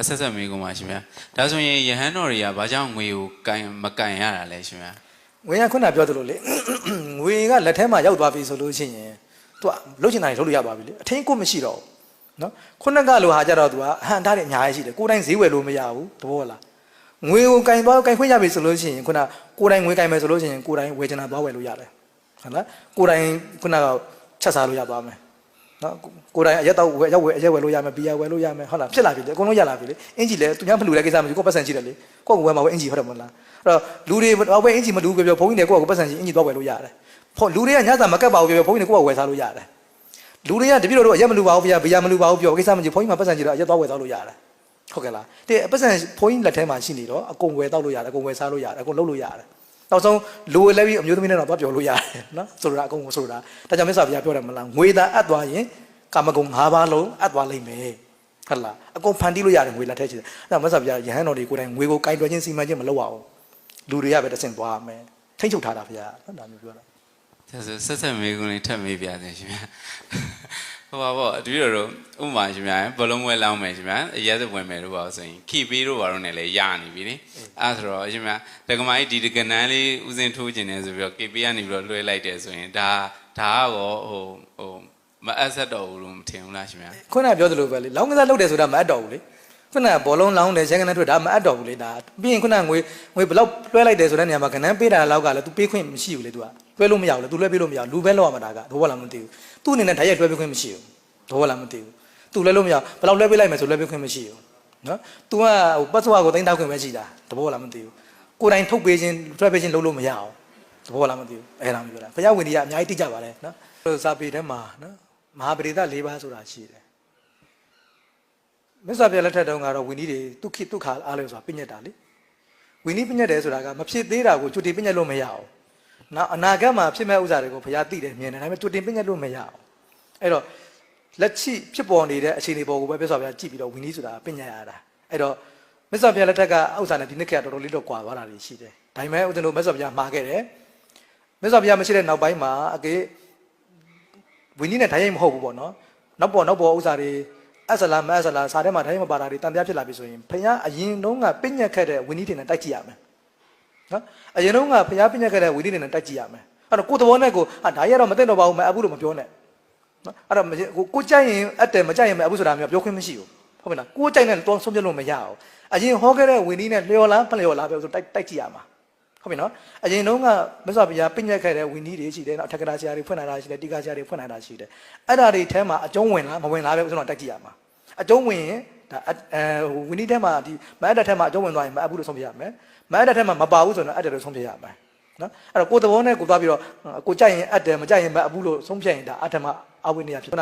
အဆက်ဆက်မေးကုန်ပါရှင်ဗျာဒါဆိုရင်ယဟန်တော်တွေကဘာကြောင့်ငွေကိုမကန်ရတာလဲရှင်ဗျာငွေကခုနပြောသလိုလေငွေကလက်ထဲမှာရောက်သွားပြီဆိုလို့ရှိရင်သူကလှုပ်ချင်တာတွေလှုပ်လို့ရပါပြီလေအထင်းကိုမရှိတော့ဘူးနော်ခုနကလိုဟာကြတော့သူကအဟန်ထားတဲ့အများကြီးရှိတယ်ကိုယ်တိုင်ဈေးဝယ်လို့မရဘူးတဘောလားငွေကိုကန်သွားကန်ခွင့်ရပြီဆိုလို့ရှိရင်ခုနကိုယ်တိုင်ငွေကန်မယ်ဆိုလို့ရှိရင်ကိုယ်တိုင်ဝယ်ချင်တာသွားဝယ်လို့ရတယ်ဟုတ်လားကိုယ်တိုင်ခုနကချက်စားလို့ရသွားမယ်နော်ကိုယ်တိုင်အရက်တော့ရောက်ဝယ်အရက်ဝယ်လို့ရမယ်ဘီယာဝယ်လို့ရမယ်ဟုတ်လားဖြစ်လာပြီလေအကုန်လုံးရလာပြီလေအင်ဂျီလည်းသူများမလူတဲ့ကိစ္စမရှိကိုပတ်စံရှိတယ်လေကိုယ့်ကိုယ်ဝယ်မှာဝယ်အင်ဂျီဟုတ်တယ်မဟုတ်လားအဲ့တော့လူတွေဝယ်အင်ဂျီမလူပြောဘုန်းကြီးတွေကကိုယ့်ကိုပတ်စံရှိအင်ဂျီသွားဝယ်လို့ရတယ်လူတွေကညစာမကတ်ပါဘူးပြောဘုန်းကြီးတွေကကိုယ့်ကိုဝယ်စားလို့ရတယ်လူတွေကတပည့်တော်တို့အရက်မလူပါဘူးဗျာဘီယာမလူပါဘူးပြောကိစ္စမရှိဘုန်းကြီးမှာပတ်စံရှိတော့အရက်သွားဝယ်စားလို့ရတယ်ဟုတ်ကဲ့လားတဲ့ပတ်စံဘုန်းကြီးလက်ထဲမှာရှိနေတော့အကုန်ဝယ်တော့လို့ရတယ်အကုန်ဝယ်စားလို့ရတယ်အကုန်လုပ်လို့ရတယ်နောက်ဆုံးလူလည်းပြီးအမျိုးသမီးနဲ့တော့သွားပြောလို့ရတယ်နော်ဆိုတာအကုန်ဆိုတာဒါကြောင့်မြတ်စွာဘုရားပြောတယ်မလားငွေသာအပ်သွားရင်ကာမဂုဏ်၅ပါးလုံးအပ်သွားလိမ့်မယ်ဟုတ်လားအကုန်ဖန်တီးလို့ရတယ်ငွေလက်ထဲရှိတယ်အဲ့ဒါမြတ်စွာဘုရားယဟန်တော်တွေကိုယ်တိုင်ငွေကိုကင်တွယ်ခြင်းစီမံခြင်းမလုပ်ရအောင်လူတွေကပဲတဆင့်သွားရမယ်ထိတ်ချုပ်ထားတာဘုရားနော်ဒါမျိုးပြောတာဒါဆိုဆက်ဆက်မေးကုန်လေးထပ်မေးပြတယ်ရှင်ဗျာဟိုပါပေါ့တပည့်တော်တို့ဥပမာရှင်ဗျာဘလုံးဝဲလောင်းမယ်ရှင်ဗျာအရက်စဝင်မယ်လို့ပါဆိုရင်ခိပေးတို့ဘာလို့နဲ့လဲရနေပြီလေအဲ့ဆိုတော့ရှင်ဗျာဒကမာကြီးဒီဒကနန်းလေးဥစဉ်ထိုးခြင်းနေဆိုပြီးတော့ကိပေးကနေပြီးတော့လွှဲလိုက်တယ်ဆိုရင်ဒါကောဟိုမအပ်ဆက်တော့ဘူးလို့မထင်ဘူးလားရှင်ဗျာခုနပြောသလိုပဲလေလောင်းကစားလုပ်တယ်ဆိုတာမအပ်တော့ဘူးလေခုနဘောလုံးလောင်းတယ်ရှင်းကနန်းထွက်ဒါမအပ်တော့ဘူးလေဒါပြီးရင်ခုနငွေဘလောက်လွှဲလိုက်တယ်ဆိုတဲ့နေရာမှာကနန်းပေးတာလောက်ကလည်း तू ပေးခွင့်မရှိဘူးလေ तू ကလွှဲလို့မရဘူးလေ तू လွှဲပေးလို့မရဘူးလူပဲလောက်ရမှာဒါကတော့ဘာလားမသိဘူးသူ့အနေနဲ့ဓာတ်ရိုက်လွှဲပေးခွင့်မရှိဘူးဘာလားမသိဘူး तू လွှဲလို့မရဘလောက်လွှဲပေးလိုက်မယ်ဆိုလွှဲပေးခွင့်မရှိဘူးနော် तू ကပတ်စဝါကိုတင်တောက်ခွင့်ပဲရှိတာတဘောလားမသိဘူးကိုယ်တိုင်ထုတ်ပေးခြင်းလွှဲပေးခြင်းလုပ်လို့မရအောင်တဘောလားမသိဘူးအဲ့ဒါမျိုးပြောတာဘုရားဝင်ကြီးကအများကြီးသိကြပါလေနော်စာပေထဲမှာနော်မဟာပရိသ၄ပါးဆိုတာရှိတယ်မြတ်စွာဘုရားလက်ထက်တုန်းကတော့ဝိနည်းတွေဒုက္ခအားလို့ဆိုတာပြညတ်တာလေဝိနည်းပြညတ်တယ်ဆိုတာကမဖြစ်သေးတာကိုကျွတ်တင်ပြညတ်လို့မရအောင်နောက်အနာဂတ်မှာဖြစ်မဲ့ဥစ္စာတွေကိုဘုရားသိတယ်မြင်တယ်ဒါပေမဲ့ကျွတ်တင်ပြညတ်လို့မရအောင်အဲ့တော့လက်ရှိဖြစ်ပေါ်နေတဲ့အခြေအနေပေါ်ကိုပဲမြတ်စွာဘုရားကြည့်ပြီးတော့ဝိနည်းဆိုတာပြညတ်ရတာအဲ့တော့မြတ်စွာဘုရားလက်ထက်ကဥစ္စာနဲ့ဒီနှစ်ခေတ်ကတော်တော်လေးတော့ကွာသွားတာတွေရှိတယ်ဒါပေမဲ့ဦးဇင်းတို့မြတ်စွာဘုရားမှာခဲ့တယ်မြတ်စွာဘုရားမရှိတဲ့နောက်ပိုင်းမှာအကေဝိနည်းနဲ့ဓာတ်ရိုက်မဟုတ်ဘူးပေါ့နော်နောက်ပေါ်ဥစ္စာတွေအဆလာမအဆလာစာထဲမှာဓာတ်ရိုက်မပါတာတွေတန်ပြားဖြစ်လာပြီဆိုရင်ဘုရားအရင်တုန်းကပြညတ်ခဲ့တဲ့ဝိနည်းတွေနဲ့တိုက်ကြည့်ရမယ်နော်အရင်တုန်းကဘုရားပြညတ်ခဲ့တဲ့ဝိနည်းတွေနဲ့တိုက်ကြည့်ရမယ်အဲ့တော့ကိုယ်သဘောနဲ့ကိုဒါရတော့မသိတော့ပါဘူးမအပ်ဘူးလို့မပြောနဲ့နော်အဲ့တော့ကိုကြိုက်ရင်အပ်တယ်မကြိုက်ရင်မအပ်ဘူးဆိုတာမျိုးပြောခွင့်မရှိဘူးဟုတ်ပြီလားကိုကြိုက်တဲ့တော့ဆုံးပြလို့မရအောင်အရင်ဟောခဲ့တဲ့ဝိနည်းနဲ့လျော်လားဖလျော်လားပဲဆိုတိုက်ကြည့်ရမှာဟုတ်ပြီနော်အရင်တုန်းကမြတ်စွာဘုရားပြညတ်ခဲ့တဲ့ဝိနည်းတွေရှိတယ်နော်အထက်ကရာဆရာတွေဖွင့်လာတာရှိတယ်တိကာဆရာတွေဖွင့်လာတာရှိတယ်အဲ့ဒါတွေထဲမှာအကျုံးဝင်လားမဝင်လားပဲဆိုတော့တိုက်ကြည့်ရမှာအကျုံးဝင်ရင်ဒါဝိနည်းထဲမှာဒီမအပ်တဲ့ထဲမှာအကျုံးဝင်သွားရင်မအပ်ဘူးလို့ဆုံးဖြတ်ရမယ်မအပ်တဲ့ထဲမှာမပါဘူးဆိုတော့အပ်တယ်လို့ဆုံးဖြတ်ရမယ်နော်အဲ့တော့ကိုယ်သဘောနဲ့ကိုသွားပြီးတော့ကိုကြိုက်ရင်အပ်တယ်မကြိုက်ရင်မအပ်ဘူးလို့ဆုံးဖြတ်ရင်ဒါအတ္တမအဝိနည်းဖြစ်